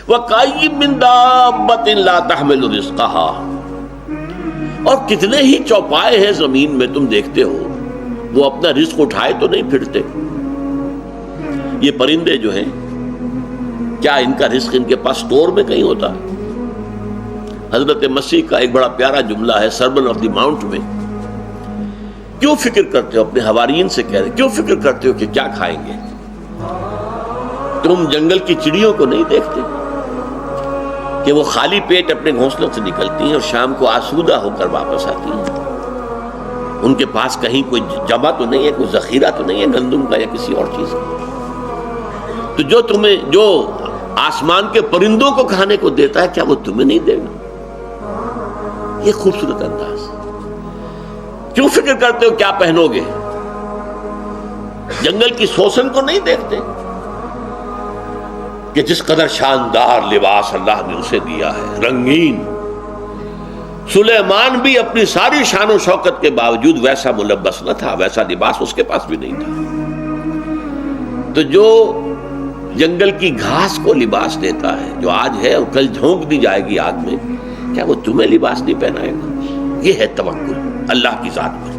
وَكَأَيِّن مِّن دَابَّةٍ لَا تَحْمِلُ رِزْقَهَا، اور کتنے ہی چوپائے ہیں زمین میں تم دیکھتے ہو وہ اپنا رزق اٹھائے تو نہیں پھرتے. یہ پرندے جو ہیں کیا ان کا رزق ان کے پاس سٹور میں کہیں ہوتا ہے؟ حضرت مسیح کا ایک بڑا پیارا جملہ ہے سرمن آف دی ماؤنٹ میں. کیوں فکر کرتے ہو، اپنے حواریین سے کہہ رہے کیوں فکر کرتے ہو کہ کیا کھائیں گے؟ تم جنگل کی چڑیوں کو نہیں دیکھتے کہ وہ خالی پیٹ اپنے گھونسلوں سے نکلتی ہیں اور شام کو آسودہ ہو کر واپس آتی ہیں؟ ان کے پاس کہیں کوئی جمع تو نہیں ہے، کوئی ذخیرہ تو نہیں ہے گندم کا یا کسی اور چیز کا. تو جو آسمان کے پرندوں کو کھانے کو دیتا ہے کیا وہ تمہیں نہیں دے گا؟ یہ خوبصورت انداز. کیوں فکر کرتے ہو کیا پہنو گے؟ جنگل کی سوسن کو نہیں دیکھتے کہ جس قدر شاندار لباس اللہ نے اسے دیا ہے، رنگین. سلیمان بھی اپنی ساری شان و شوکت کے باوجود ویسا ملبس نہ تھا، ویسا لباس اس کے پاس بھی نہیں تھا. تو جو جنگل کی گھاس کو لباس دیتا ہے، جو آج ہے اور کل جھونک دی جائے گی آگ میں، کیا وہ تمہیں لباس نہیں پہنائے گا؟ یہ ہے توکل اللہ کی ذات پر.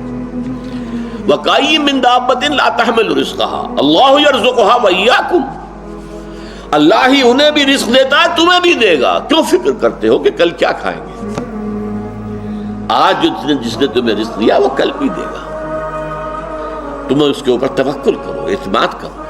وَكَأَيِّن مِّن دَابَّةٍ لَا تَحْمِلُ رِزْقَهَا اللَّهُ يَرْزُقُهَا وَإِيَّاكُمْ، اللہ ہی انہیں بھی رزق دیتا ہے تمہیں بھی دے گا. کیوں فکر کرتے ہو کہ کل کیا کھائیں گے؟ آج جس نے تمہیں رزق دیا وہ کل بھی دے گا. تمہیں اس کے اوپر توکل کرو، اعتماد کرو.